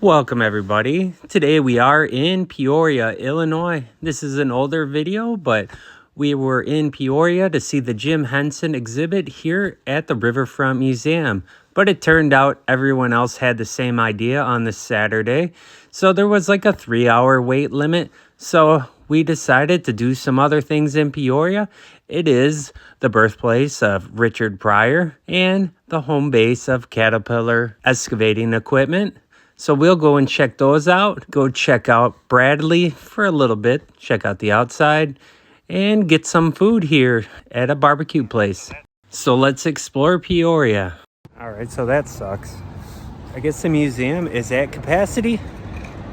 Welcome everybody. Today we are in Peoria, Illinois. This is an older video, but we were in Peoria to see the Jim Henson exhibit here at the Riverfront Museum. But it turned out everyone else had the same idea on this Saturday. So there was like a 3-hour wait limit. So we decided to do some other things in Peoria. It is the birthplace of Richard Pryor and the home base of Caterpillar excavating equipment. So we'll go and check those out. Go check out Bradley for a little bit. Check out the outside and get some food here at a barbecue place. So let's explore Peoria. All right, so that sucks. I guess the museum is at capacity.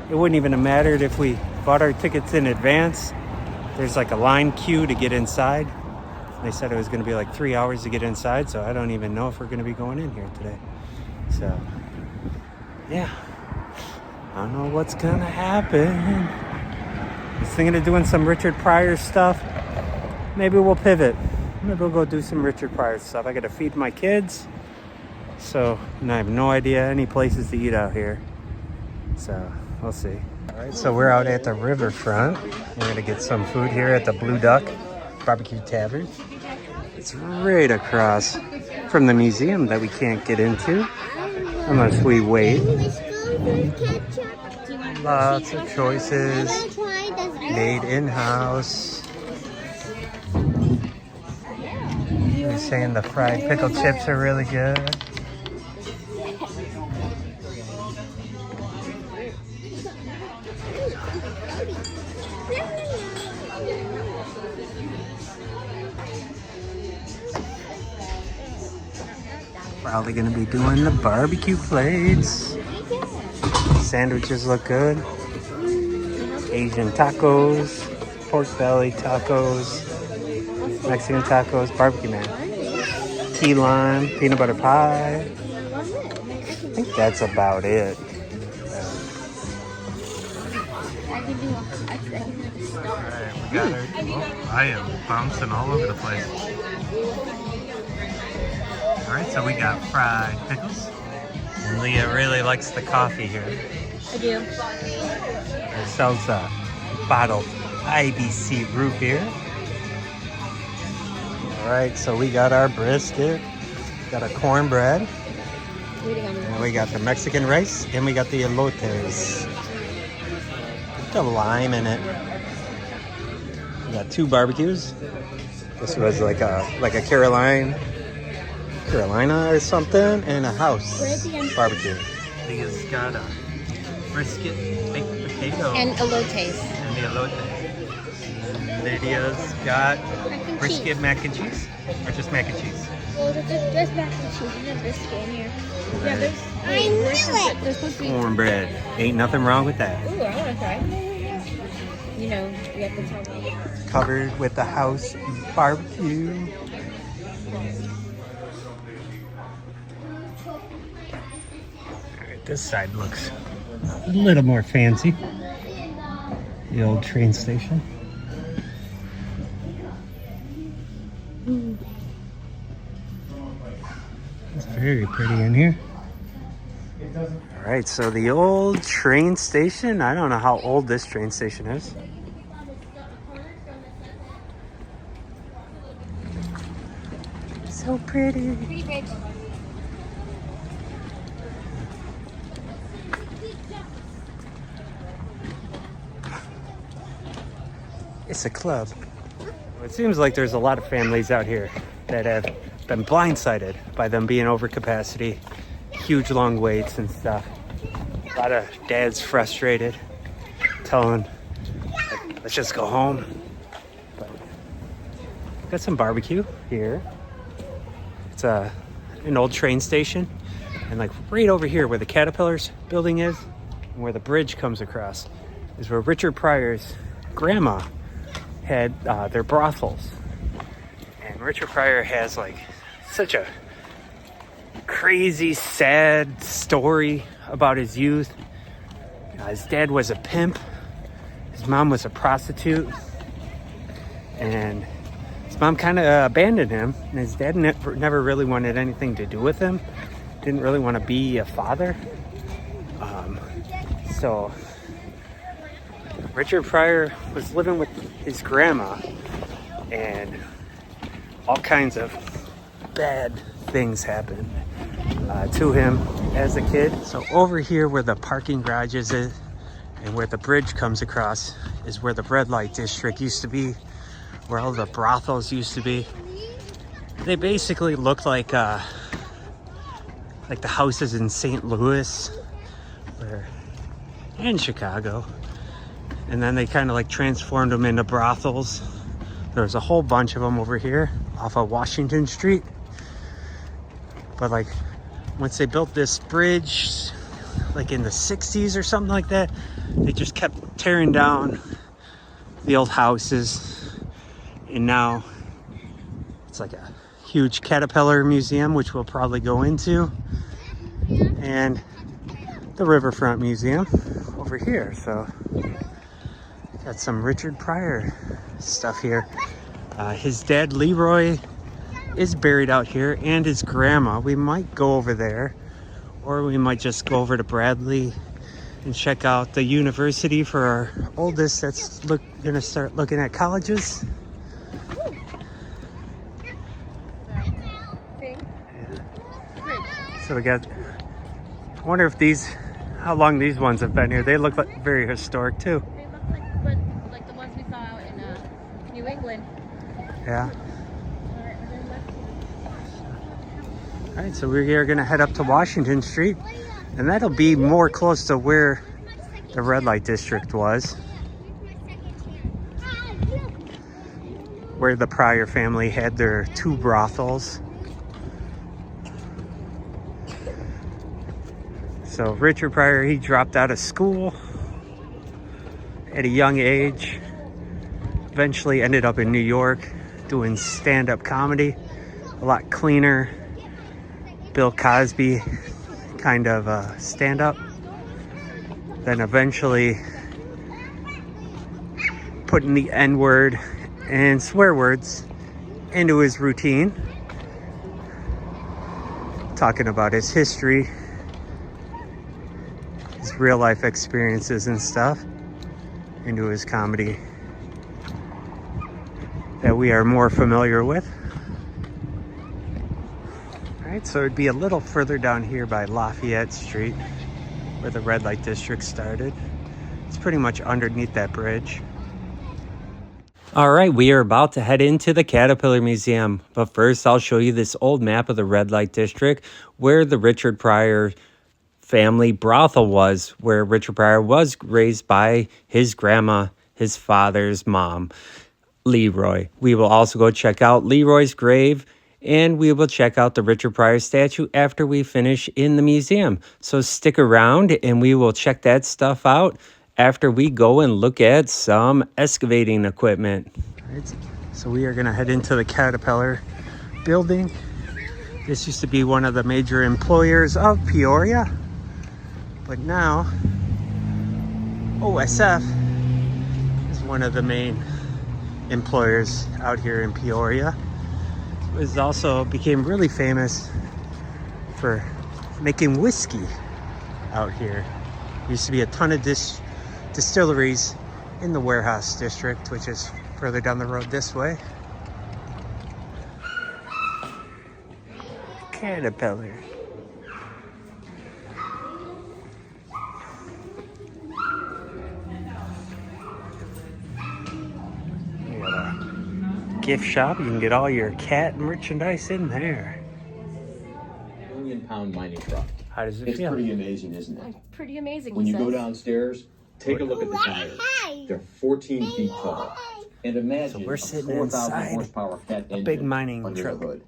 It wouldn't even have mattered if we bought our tickets in advance. There's like a line queue to get inside. They said it was going to be like 3 hours to get inside, so I don't even know if we're going to be going in here today. So, yeah. I don't know what's going to happen. I was thinking of doing some Richard Pryor stuff. Maybe we'll pivot. Maybe we'll go do some Richard Pryor stuff. I got to feed my kids. So, and I have no idea any places to eat out here. So, we'll see. All right, so we're out at the riverfront. We're going to get some food here at the Blue Duck Barbecue Tavern. It's right across from the museum that we can't get into unless we wait. Lots of choices made in-house. They're saying the fried pickle chips are really good. Probably gonna be doing the barbecue plates. Sandwiches look good. Asian tacos, pork belly tacos, Mexican tacos, barbecue man. Key lime, peanut butter pie. I think that's about it. Alright, we got her. Oh, I am bouncing all over the place. Alright, so we got fried pickles. And Leah really likes the coffee here. I do. It sells a bottled IBC root beer. Alright, so we got our brisket. Got a cornbread. And we got the Mexican rice. And we got the elotes. Put the lime in it. We got 2 barbecues. This was like a Carolina or something, and a house barbecue. Leah's got a brisket, baked potato, and elotes. And the elote. Lydia's got brisket mac and cheese, or just mac and cheese. Well, there's mac and cheese and a brisket in here. Right. Yeah, there's supposed to be cornbread. Ain't nothing wrong with that. Ooh, I want to try. You know, we have to tell them. Covered with the house barbecue. This side looks a little more fancy. The old train station. It's very pretty in here. All right, so the old train station. I don't know how old this train station is. So pretty. It's a club. It seems like there's a lot of families out here that have been blindsided by them being over capacity, huge long waits and stuff. A lot of dads frustrated, telling, let's just go home. But got some barbecue here. It's an old train station, and like right over here where the Caterpillar's building is, and where the bridge comes across, is where Richard Pryor's grandma had their brothels. And Richard Pryor has like such a crazy, sad story about his youth. His dad was a pimp. His mom was a prostitute. And his mom kind of abandoned him. And his dad never really wanted anything to do with him. Didn't really want to be a father. So Richard Pryor was living with his grandma, and all kinds of bad things happened to him as a kid. So over here where the parking garages is and where the bridge comes across is where the red light district used to be, where all the brothels used to be. They basically look like the houses in St. Louis and Chicago. And then they kind of like transformed them into brothels. There's a whole bunch of them over here off of Washington Street. But like once they built this bridge, like in the 60s or something like that, they just kept tearing down the old houses. And now it's like a huge Caterpillar museum, which we'll probably go into. And the Riverfront Museum over here. So got some Richard Pryor stuff here. His dad Leroy is buried out here, and his grandma. We might go over there, or we might just go over to Bradley and check out the university for our oldest that's gonna start looking at colleges. So we got, I wonder if how long these ones have been here. They look like very historic too. They look like the ones we saw out in New England. Yeah. All right, so we're gonna head up to Washington Street, and that'll be more close to where the red light district was, where the Pryor family had their 2 brothels. So Richard Pryor, he dropped out of school at a young age, eventually ended up in New York doing stand-up comedy, a lot cleaner, Bill Cosby kind of stand-up. Then eventually putting the N-word and swear words into his routine, talking about his history, his real life experiences and stuff, into his comedy that we are more familiar with. All right, so it'd be a little further down here by Lafayette Street, where the red light district started. It's pretty much underneath that bridge. All right, we are about to head into the Caterpillar Museum, but first I'll show you this old map of the red light district where the Richard Pryor family brothel was, where Richard Pryor was raised by his grandma, his father's mom, Leroy. We will also go check out Leroy's grave, and we will check out the Richard Pryor statue after we finish in the museum. So stick around and we will check that stuff out after we go and look at some excavating equipment. All right, so we are gonna head into the Caterpillar building. This used to be one of the major employers of Peoria, but now OSF is one of the main employers out here in Peoria. It was also became really famous for making whiskey out here. Used to be a ton of distilleries in the warehouse district, which is further down the road this way. Caterpillar. We got a gift shop. You can get all your cat merchandise in there. £1,000,000 mining truck. How does it It's feel? pretty amazing, isn't it? Pretty amazing. When he you go says. downstairs, take a look at the tires. They're 14 feet tall. And imagine So we're a sitting 4,000 inside horsepower cat a engine big mining under truck. the hood.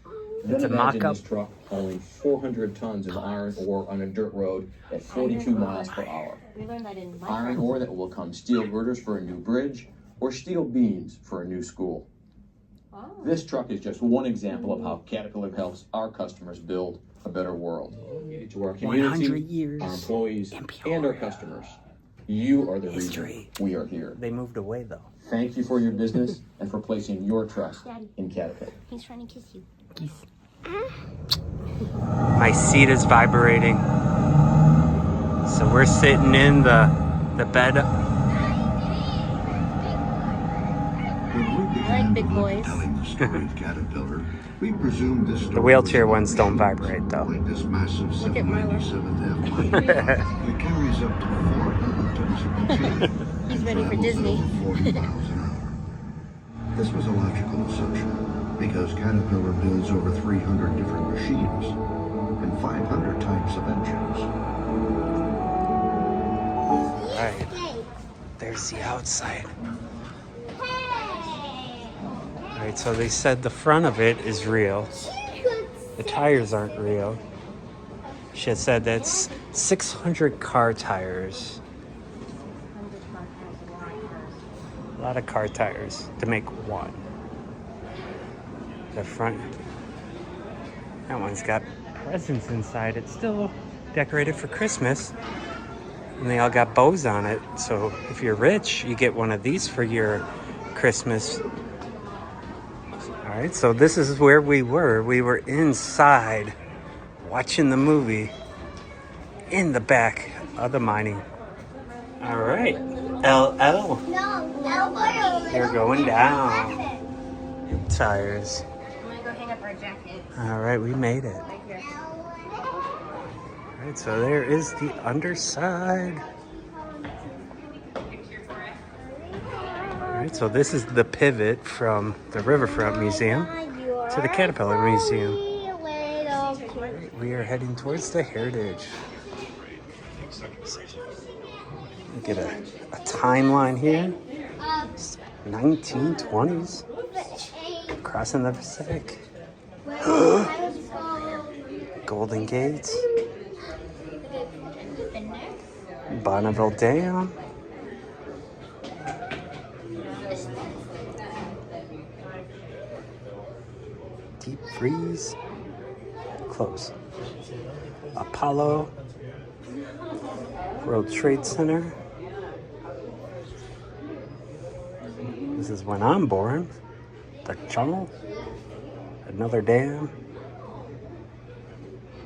It's Then a imagine mock-up. this truck hauling 400 tons of iron ore on a dirt road at 42 miles per hour. We learned that in my Iron class. ore that will become steel girders for a new bridge or steel beams for a new school. Wow. This truck is just one example of how Caterpillar helps our customers build a better world. To our 100 community, years our employees, in and our Peoria. customers, you are the History. reason we are here. They moved away though. Thank you for your business and for placing your trust Daddy. in Caterpillar. He's trying to kiss you. My seat is vibrating. So we're sitting in the bed. Like big boys. Telling the story of Caterpillar, we presumed this story The wheelchair was ones don't vibrate though. like this massive Look at Milo. 797th F-1 that carries up to 400 tons of machinery. He's ready for Disney. Over 40 miles an hour. This was a logical assumption because Caterpillar builds over 300 different machines and 500 types of engines. Alright, there's the outside. Alright, so they said the front of it is real. The tires aren't real. She had said that's 600 car tires. A lot of car tires to make one. The front, that one's got presents inside. It's still decorated for Christmas. And they all got bows on it. So if you're rich, you get one of these for your Christmas. All right, so this is where we were. We were inside watching the movie in the back of the mining. All right, LL. They're going down. Tires. I'm gonna go hang up our jacket. All right, we made it. Right here. All right, so there is the underside. All right, so this is the pivot from the Riverfront Museum to the Caterpillar Museum. We are heading towards the Heritage. Get a timeline here. 1920s. Crossing the Pacific. Golden Gates. Bonneville Dam. Deep freeze. Close. Apollo. World Trade Center. This is when I'm born. The Channel. Another dam.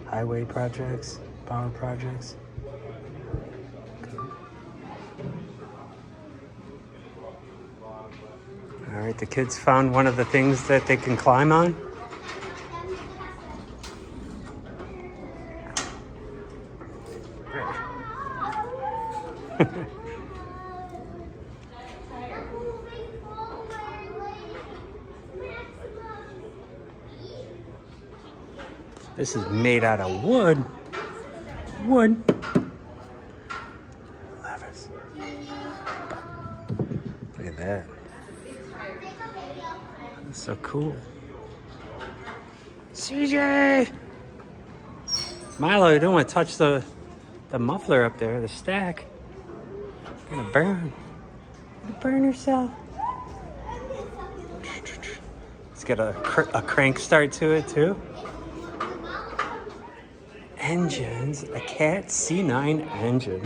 Highway projects. Power projects. All right, the kids found one of the things that they can climb on. This is made out of wood. Wood. Levers. Look at that. That's so cool. CJ! Milo, you don't want to touch the muffler up there, the stack. You're gonna burn. You're gonna burn yourself. It's got a crank start to it too. Engines, a Cat C9 engine.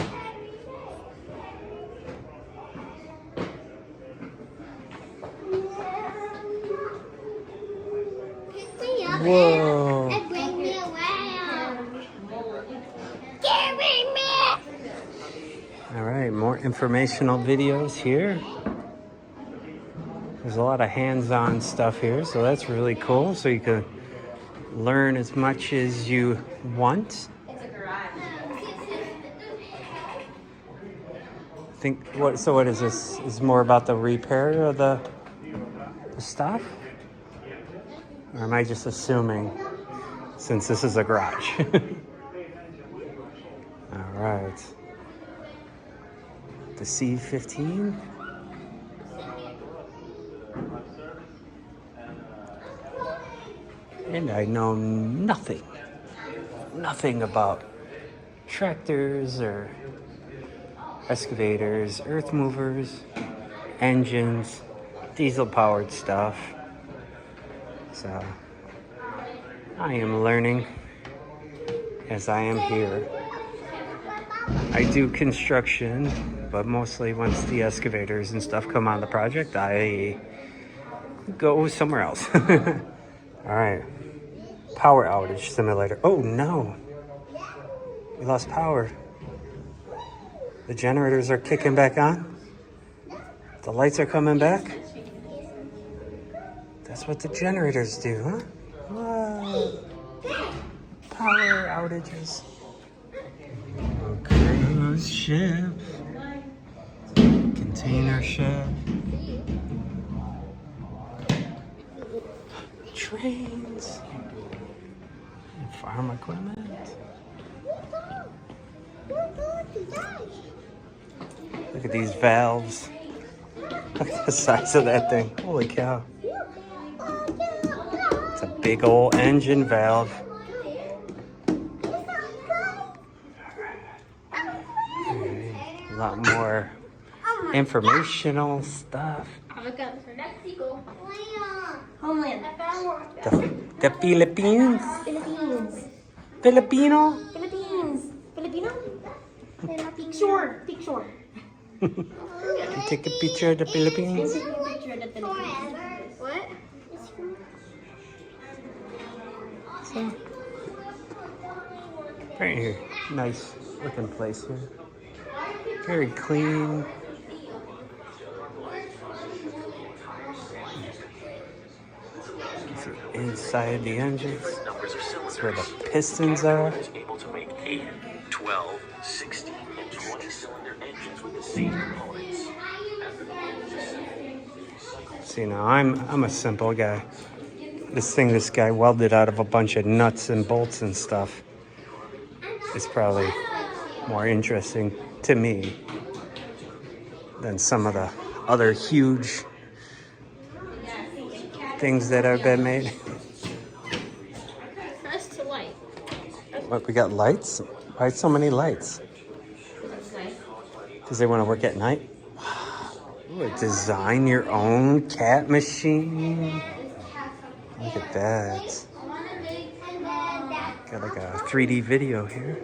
Whoa. And bring me around. Carry me. All right, more informational videos here. There's a lot of hands-on stuff here, so that's really cool. So you can learn as much as you want. What is this? Is more about the repair of the stuff? Or am I just assuming since this is a garage? All right. The C-15. And I know nothing about tractors or excavators, earth movers, engines, diesel-powered stuff. So I am learning as I am here. I do construction, but mostly once the excavators and stuff come on the project, I go somewhere else. All right. Power outage simulator. Oh no. We lost power. The generators are kicking back on. The lights are coming back. That's what the generators do, huh? Whoa. Power outages. Cruise ship. Container ship. Trains. And farm equipment. Look at these valves. Look at the size of that thing. Holy cow. It's a big old engine valve. A lot more informational stuff. Homeland. The Philippines. Philippines. Filipino. Philippines. Filipino? Picture. Picture. Take a picture of the Philippines. Picture of the Philippines. What? So, very nice looking place here. Very clean. Inside the engines, that's where the pistons are. Able to make 8, 12, 16, and 20 cylinder engines with the same components. See, now I'm a simple guy. This guy welded out of a bunch of nuts and bolts and stuff is probably more interesting to me than some of the other huge things that have been made. That's to light. What, we got lights? Why so many lights? Because they want to work at night? Ooh, design your own cat machine. Look at that. Got like a 3D video here.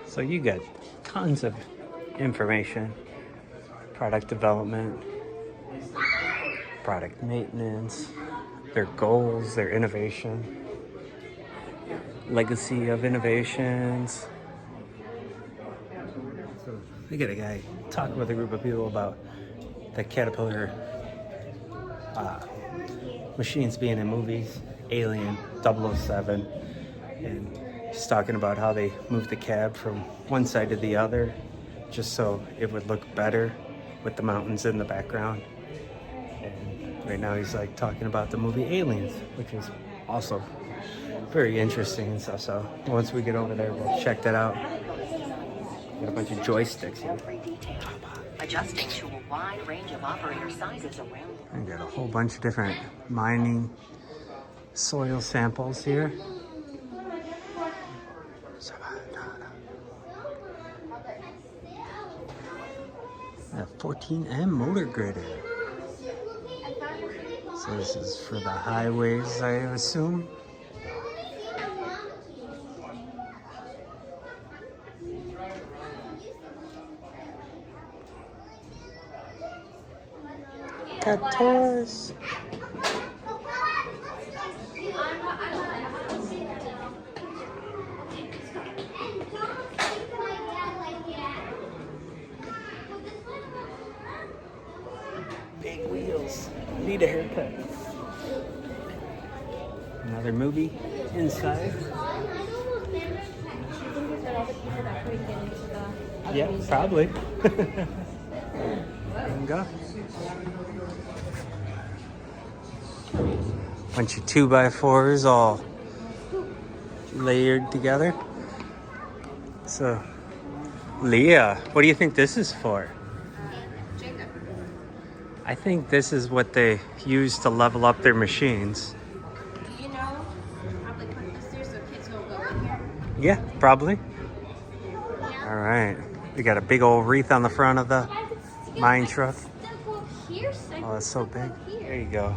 So you got tons of information, product development, product maintenance, their goals, their innovation, legacy of innovations. So we got a guy talking with a group of people about the Caterpillar machines being in movies, Alien, 007, and he's talking about how they moved the cab from one side to the other just so it would look better with the mountains in the background. And right now he's like talking about the movie Aliens, which is also very interesting and stuff. So once we get over there, we'll check that out. Got a bunch of joysticks here. Adjusting to a wide range of operator sizes around. I got a whole bunch of different mining soil samples here. A 14M motor grader. So this is for the highways, I assume. Got toys. Big wheels. Need a haircut. Another movie inside. Yeah, probably. There we go. Bunch of 2x4s all layered together. So, Leah, what do you think this is for? I think this is what they use to level up their machines. Do you know? Probably put this there so kids don't go in here. Yeah, probably. All right. We got a big old wreath on the front of the mine truck. Oh, that's so big. There you go.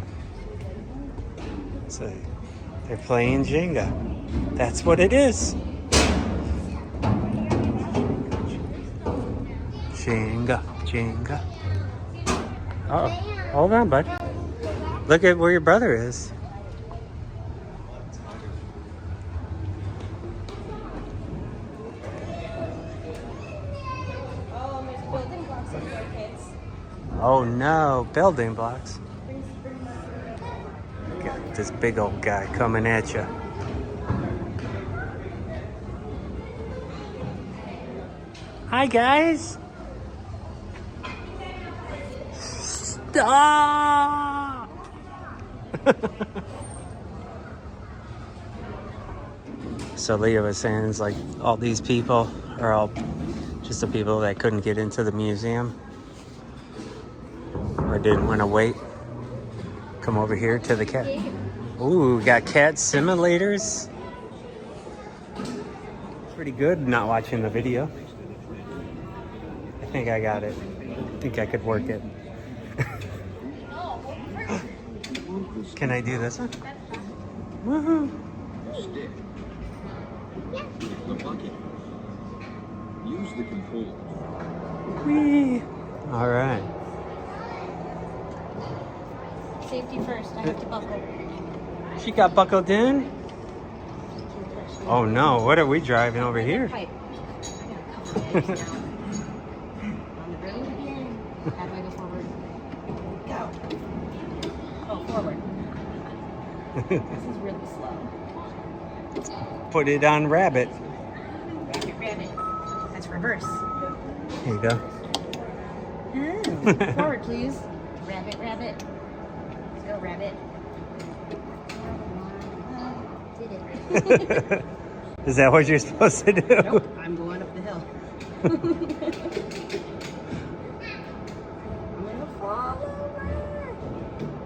So they're playing Jenga. That's what it is. Jenga, Jenga. Oh, hold on, bud. Look at where your brother is. Oh, there's building blocks over there, kids. Oh no, building blocks. Got this big old guy coming at you. Hi guys. Stop. So Leah was saying it's like all these people are all just the people that couldn't get into the museum or didn't want to wait. Come over here to the cat. Ooh, we got cat simulators. Pretty good not watching the video. I think I got it. I think I could work it. Can I do this one? Woohoo! Stick. The bucket. Use the controller. Whee! All right. Safety first. I have to buckle. She got buckled in? Oh no, what are we driving over here? Pipe. On the road. How do I go forward? Go. Oh, forward. This is really slow. Put it on rabbit. Rabbit, rabbit. That's reverse. Here you go. Forward, please. Rabbit, rabbit. Let's go, rabbit. Did it. Is that what you're supposed to do? Nope, I'm going up the hill. I'm gonna fall over.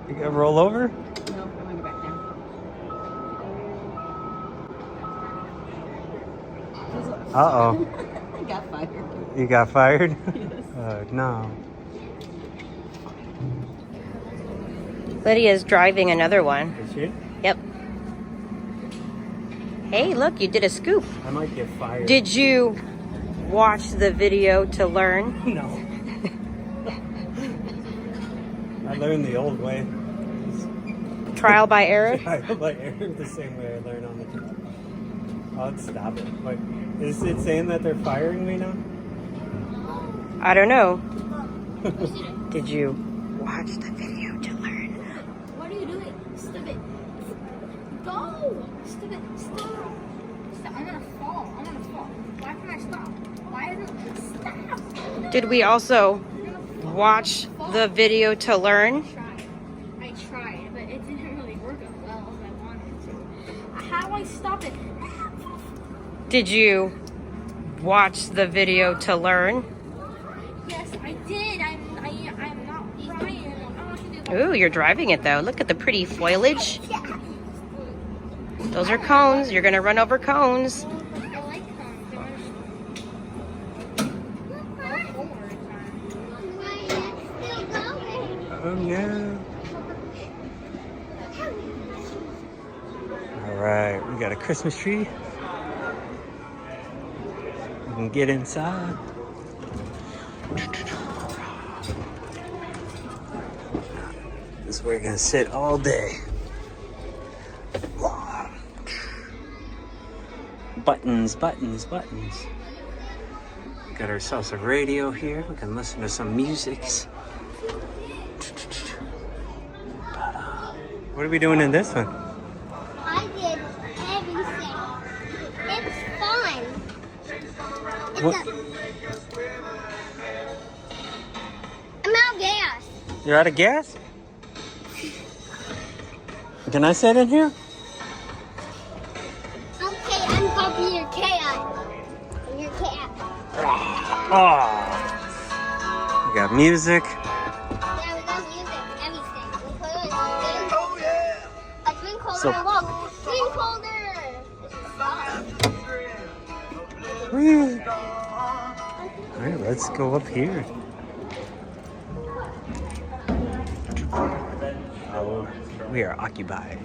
You gonna roll over? Nope, I'm gonna go back down. Uh-oh. I got fired. You got fired? Yes. Oh, no. Lydia's driving another one. Is she? Yep. Hey, look, you did a scoop. I might get fired. Did you watch the video to learn? No. I learned the old way. Trial by error? I like the same way I learned on the computer. I'll stop it. Wait, is it saying that they're firing me now? I don't know. Did you watch the video to learn? What are you doing? Stop it. Go! Stop it. Stop. Stop. I'm gonna fall. I'm gonna fall. Why can't I stop? Why isn't it stop? Did we also watch the video to learn? I tried, but it didn't really work as well as I wanted to. How do I stop it? Did you watch the video to learn? Yes, I did. I'm not trying. I want to do Ooh, you're driving it though. Look at the pretty foliage. Those are cones. You're gonna run over cones. I like them. Oh, yeah. All right, we got a Christmas tree. We can get inside. This is where we're gonna sit all day. Buttons, buttons, buttons. Got ourselves a radio here. We can listen to some music. What are we doing in this one? I did everything. It's fun. What? I'm out of gas. You're out of gas? Can I sit in here? Okay, I'm gonna be your cat. I'm your cat. Oh. We got music. Yeah, we got music, everything. We put it in music. Oh yeah. A drink holder, So- look. Drink holder. Whee. All right, let's go up here. Oh, we are occupied.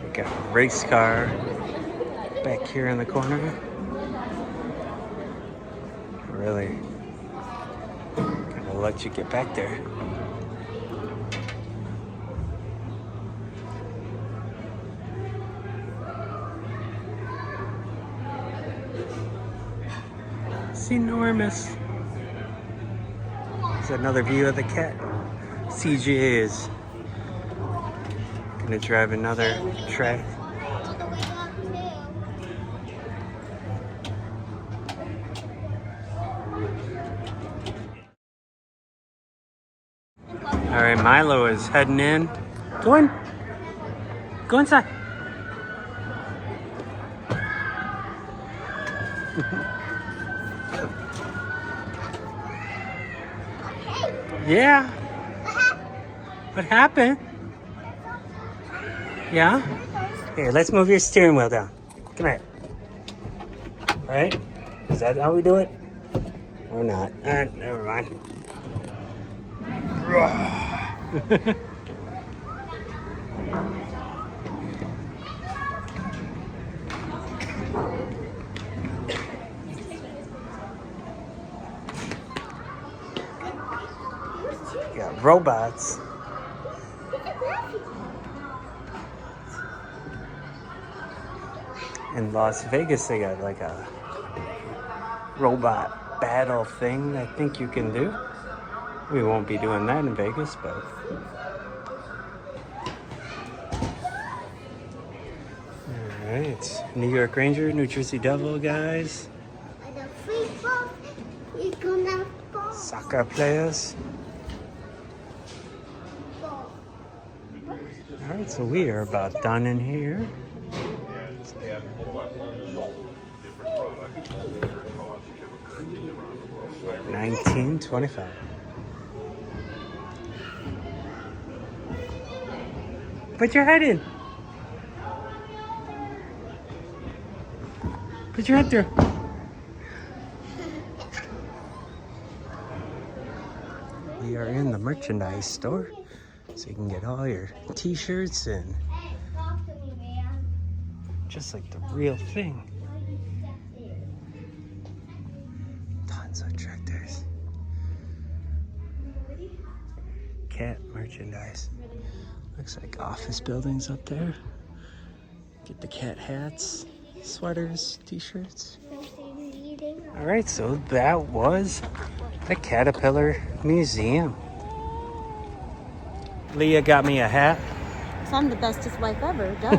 We got race car back here in the corner. Really gotta let you get back there. It's enormous. There's another view of the cat. CJ is gonna drive another track. All right, Milo is heading in. Go in. Go inside. Yeah. What happened? Yeah? Here, let's move your steering wheel down. Come here. All right? Is that how we do it? Or not? Never mind. You got robots. In Las Vegas, they got like a robot battle thing I think you can do. We won't be doing that in Vegas, but... Alright, New York Ranger, New Jersey Devil guys. Soccer players. Alright, so we are about done in here. $19.25. Put your head in. Put your head through. We are in the merchandise store, so you can get all your t-shirts and just like the real thing. Tons of tractors. Cat merchandise. Looks like office buildings up there. Get the cat hats, sweaters, t-shirts. All right, so that was the Caterpillar Museum. Leah got me a hat. So I'm the bestest wife ever, duh.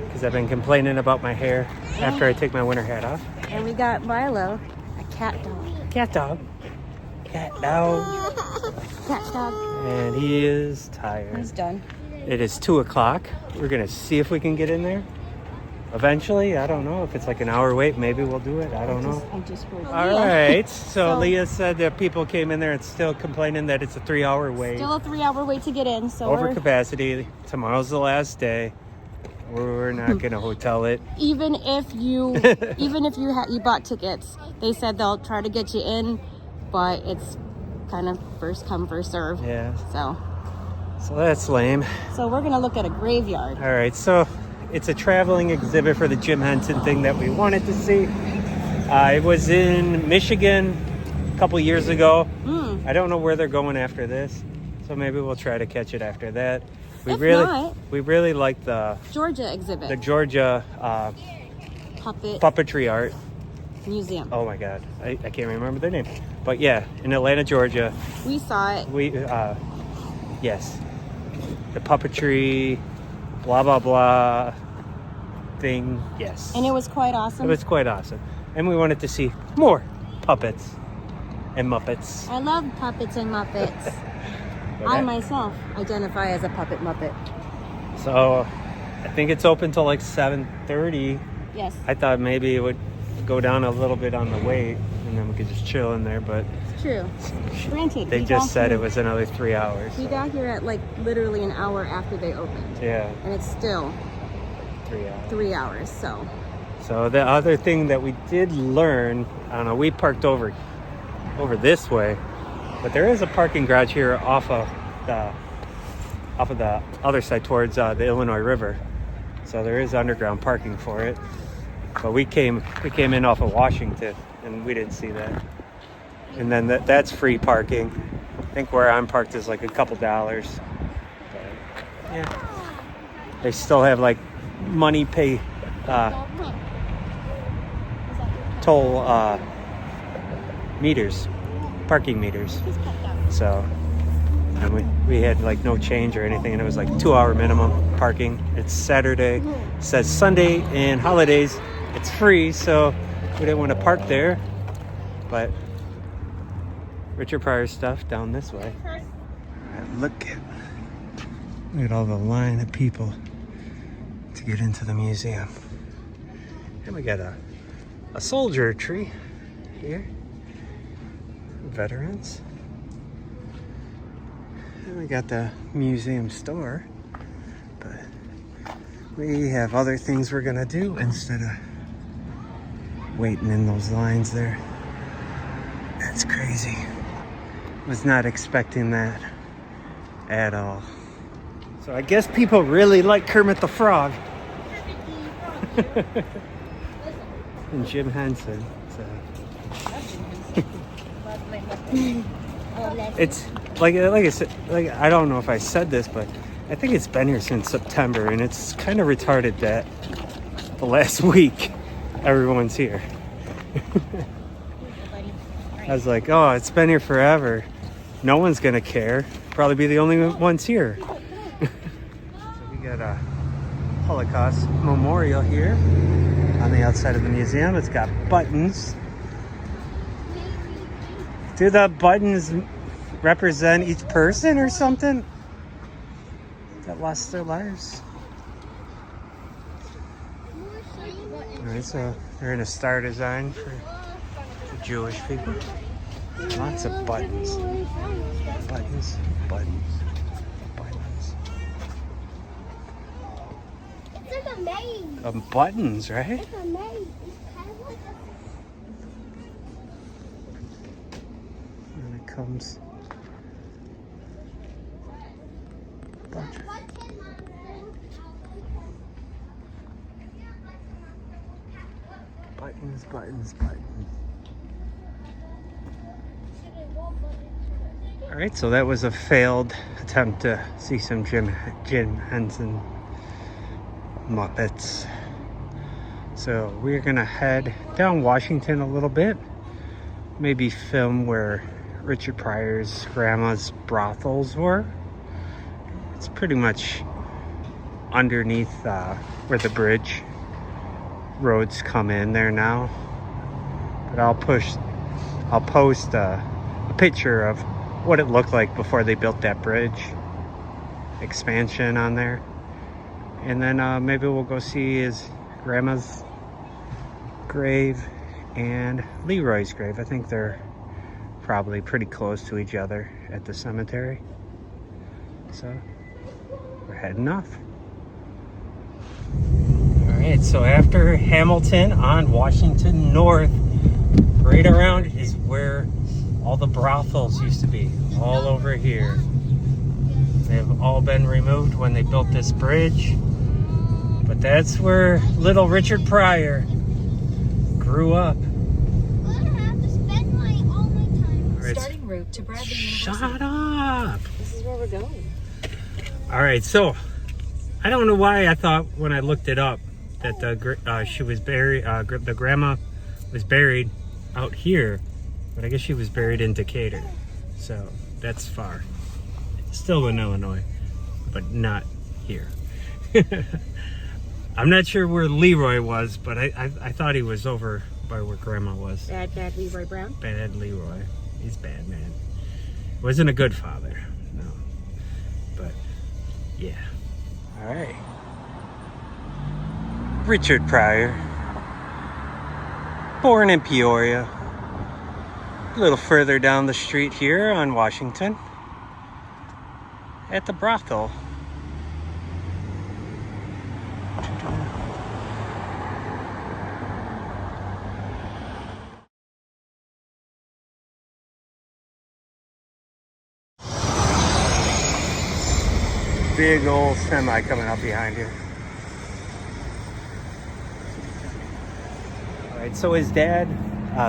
Because I've been complaining about my hair after I take my winter hat off. And we got Milo, a cat dog. Cat dog. Cat dog. Cat dog. And he is tired. He's done. It is 2 o'clock. We're gonna see if we can get in there. Eventually, I don't know if it's like an hour wait. Maybe we'll do it. I don't know. I just heard. All right. So Leah said that people came in there and still complaining that it's a 3-hour wait. Still a 3-hour wait to get in. So Over capacity. Tomorrow's the last day. We're not gonna hotel it. Even if you you bought tickets, they said they'll try to get you in, but it's kind of first come first serve. Yeah. So that's lame. So we're gonna look at a graveyard. All right. So it's a traveling exhibit for the Jim Henson thing that we wanted to see. It was in Michigan a couple years ago. I don't know where they're going after this, so maybe we'll try to catch it after that. We really like the Georgia exhibit. The Georgia puppetry art museum. Oh my God, I can't remember their name, but yeah, in Atlanta, Georgia. We saw it. Yes, the puppetry, blah blah blah thing. Yes, and it was quite awesome. It was quite awesome, and we wanted to see more puppets and Muppets. I love puppets and Muppets. I myself identify as a puppet Muppet. So I think it's open till like 7:30. Yes. I thought maybe it would go down a little bit on the wait and then we could just chill in there, but it's true. Granted, they just said it was another 3 hours. We got here at like literally an hour after they opened. Yeah. And it's still 3 hours. 3 hours, So the other thing that we did learn, I don't know, we parked over this way, but there is a parking garage here off of the other side towards the Illinois River. So there is underground parking for it. But we came in off of Washington, and we didn't see that. And then that's free parking. I think where I'm parked is like a couple dollars. But, yeah. They still have like money pay toll meters, parking meters. So and we had like no change or anything, and it was like 2-hour minimum parking. It's Saturday. It says Sunday and holidays it's free, so we didn't want to park there. But Richard Pryor stuff down this way. And look at all the line of people to get into the museum. And we got a soldier tree here. Veterans. And we got the museum store. But we have other things we're gonna do instead of waiting in those lines there. That's crazy. Was not expecting that at all. So I guess people really like Kermit the Frog. And Jim Henson. So. It's like I said, like I don't know if I said this, but I think it's been here since September, and it's kind of retarded that the last week everyone's here. I was like, oh, it's been here forever. No one's gonna care. Probably be the only ones here. So we got a Holocaust memorial here on the outside of the museum. It's got buttons. Do the buttons represent each person or something that lost their lives? Alright, so they're in a star design for the Jewish people. Lots of buttons. Buttons, buttons, buttons. It's like a maze. Buttons, right? It's a maze. It's kind of like And it comes. Buttons, buttons, buttons. All right, so that was a failed attempt to see some Jim Henson Muppets. So we're gonna head down Washington a little bit, maybe film where Richard Pryor's grandma's brothels were. It's pretty much underneath where the bridge roads come in there now. But I'll post a picture of what it looked like before they built that bridge expansion on there. And then maybe we'll go see his grandma's grave and Leroy's grave. I think they're probably pretty close to each other at the cemetery. So we're heading off. All right, so after Hamilton on Washington North, right around is where all the brothels used to be, all over here. They've all been removed when they built this bridge. But that's where little Richard Pryor grew up. Right. Starting route to Bradley University. Shut up! This is where we're going. All right, so I don't know why I thought when I looked it up that she was buried. The grandma was buried out here, but I guess she was buried in Decatur. So that's far. Still in Illinois, but not here. I'm not sure where Leroy was, but I thought he was over by where Grandma was. Bad Leroy Brown? Bad Leroy. He's bad, man. Wasn't a good father, no. But, yeah. All right. Richard Pryor. Born in Peoria. A little further down the street here on Washington. At the brothel. Big old semi coming up behind here. right, so his dad,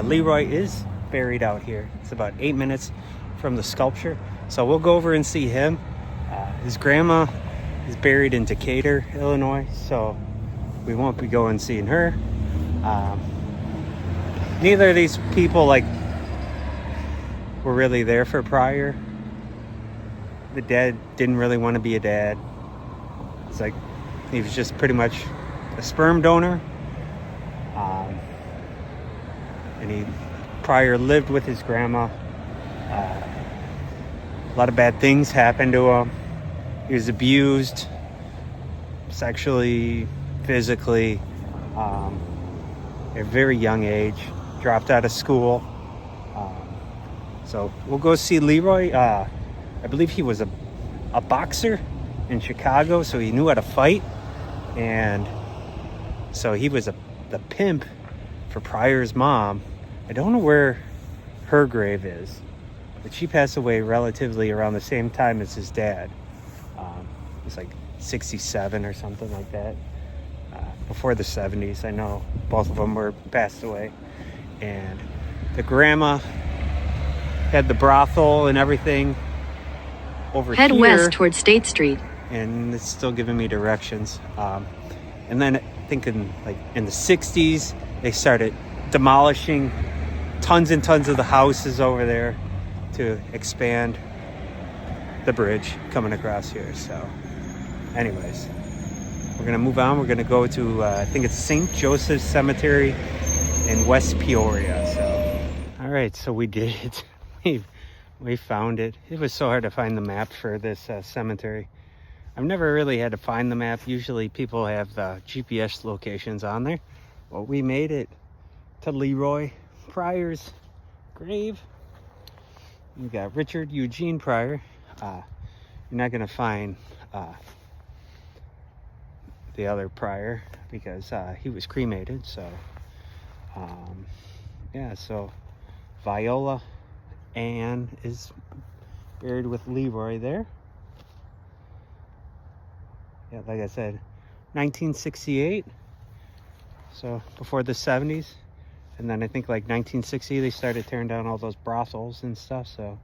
Leroy, is buried out here. It's about 8 minutes from the sculpture. So we'll go over and see him. His grandma is buried in Decatur, Illinois, so we won't be going seeing her. Neither of these people were really there for Pryor. The dad didn't really want to be a dad. It's like he was just pretty much a sperm donor. And Pryor lived with his grandma. A lot of bad things happened to him. He was abused sexually, physically, at a very young age. Dropped out of school. So we'll go see Leroy. I believe he was a boxer in Chicago, so he knew how to fight. And so he was the pimp for Pryor's mom. I don't know where her grave is, but she passed away relatively around the same time as his dad. It was like 67 or something like that. Before the 70s, I know both of them were passed away. And the grandma had the brothel and everything over here. Head west toward State Street. And it's still giving me directions. And then I think in the 60s, they started demolishing tons and tons of the houses over there to expand the bridge coming across here. So anyways, we're gonna move on. We're gonna go to I think it's St. Joseph's Cemetery in West Peoria. So all right, so we did it. We found it. It was so hard to find the map for this cemetery. I've never really had to find the map. Usually people have the GPS locations on there. Well, we made it to Leroy Pryor's grave. We got Richard Eugene Pryor. You're not gonna find the other Pryor because he was cremated. So yeah, so Viola Ann is buried with Leroy there. Yeah, like I said, 1968. So before the 70s. And then I think like 1960 they started tearing down all those brothels and stuff. So,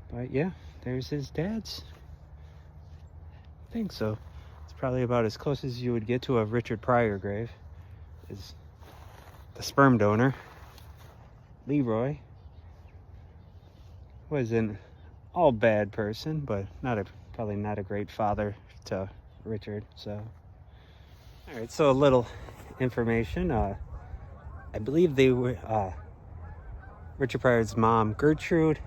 but yeah, there's his dad's. I think so. It's probably about as close as you would get to a Richard Pryor grave. Is the sperm donor, Leroy. Was an all bad person, but probably not a great father to Richard. So, all right. So a little information. I believe they were Richard Pryor's mom, Gertrude,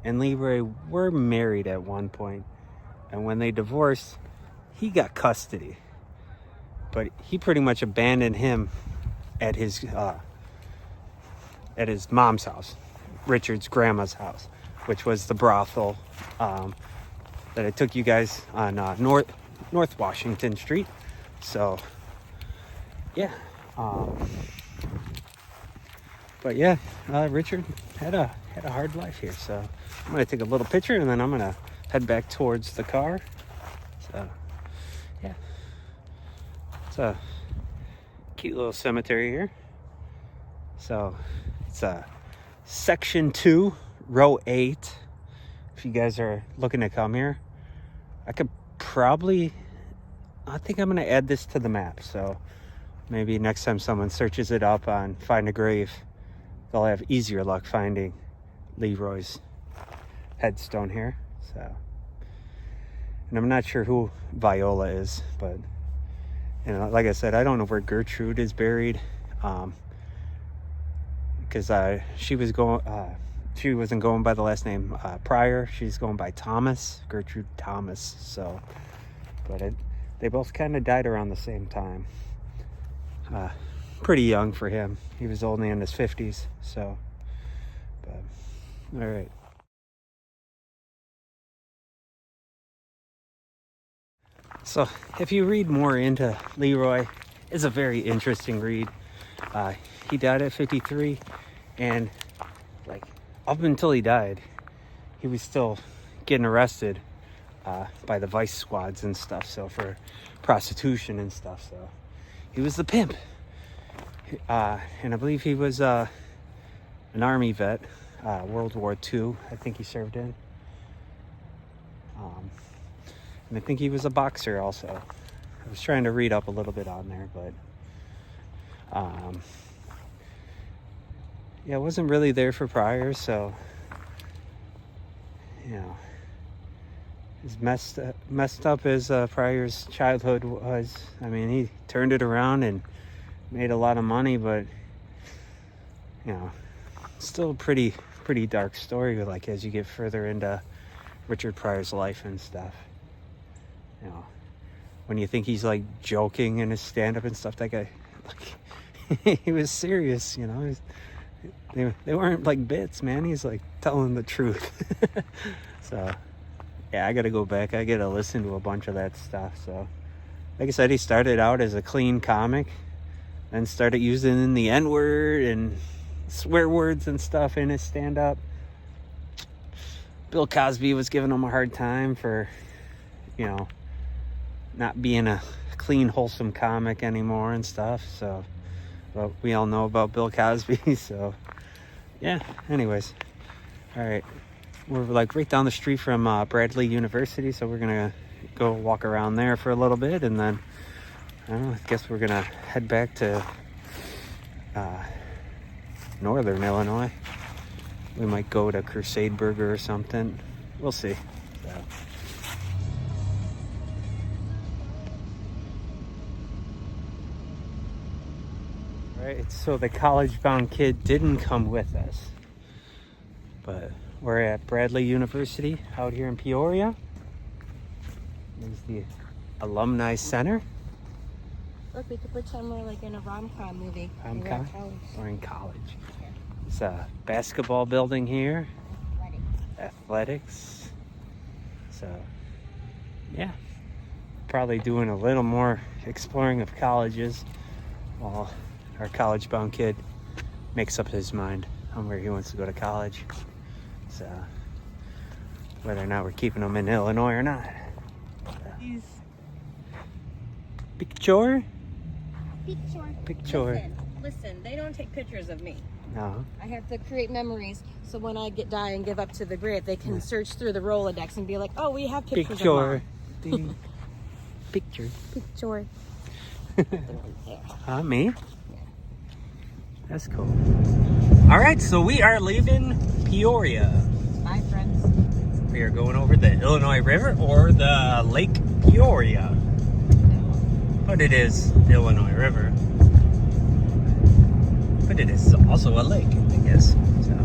and Leroy were married at one point, and when they divorced, he got custody. But he pretty much abandoned him at his mom's house, Richard's grandma's house, which was the brothel that I took you guys on North Washington Street. So, yeah. But yeah, Richard had a hard life here. So I'm gonna take a little picture and then I'm gonna head back towards the car. So yeah, it's a cute little cemetery here. So it's section 2, row 8. If you guys are looking to come here, I think I'm gonna add this to the map. So maybe next time someone searches it up on Find a Grave, they'll have easier luck finding Leroy's headstone here. So, and I'm not sure who Viola is, but like I said, I don't know where Gertrude is buried, because she wasn't going by the last name Pryor. She's going by Thomas, Gertrude Thomas. So, but they both kind of died around the same time. Pretty young for him. He was only in his 50s. So, but all right. So if you read more into Leroy, it's a very interesting read. He died at 53, and like up until he died, he was still getting arrested by the vice squads and stuff. So for prostitution and stuff. So he was the pimp. And I believe he was an Army vet, World War II, I think he served in. And I think he was a boxer also. I was trying to read up a little bit on there, but yeah, I wasn't really there for Pryor, so you know, as messed up as Pryor's childhood was, I mean, he turned it around and made a lot of money, but you know, still a pretty dark story, like as you get further into Richard Pryor's life and stuff. You know, when you think he's like joking in his stand-up and stuff, that guy, like, he was serious, you know. They weren't like bits, man. He's like telling the truth. So yeah, I gotta go back. I gotta listen to a bunch of that stuff. So like I said, he started out as a clean comic, then started using the N-word and swear words and stuff in his stand-up. Bill Cosby was giving him a hard time for, you know, not being a clean, wholesome comic anymore and stuff. So, but we all know about Bill Cosby. So, yeah. Anyways, all right. We're like right down the street from Bradley University, so we're gonna go walk around there for a little bit, and then I don't know. I guess we're gonna head back to Northern Illinois. We might go to Crusade Burger or something. We'll see. So. Right, so the college-bound kid didn't come with us, but we're at Bradley University out here in Peoria. There's the Alumni Center. Look, we could pretend we're like in a rom-com movie. Rom-com? Or in college. It's a basketball building here. Athletics. So, yeah. Probably doing a little more exploring of colleges while our college-bound kid makes up his mind on where he wants to go to college. So, whether or not we're keeping him in Illinois or not. So. Picture? Picture. Listen, they don't take pictures of me. No. I have to create memories, so when I die and give up to the grid, they can search through the Rolodex and be like, oh, we have pictures of Mom. Picture. Picture. Me? That's cool. All right, so we are leaving Peoria. Bye, friends. We are going over the Illinois River or the Lake Peoria. But it is the Illinois River. But it is also a lake, I guess. So.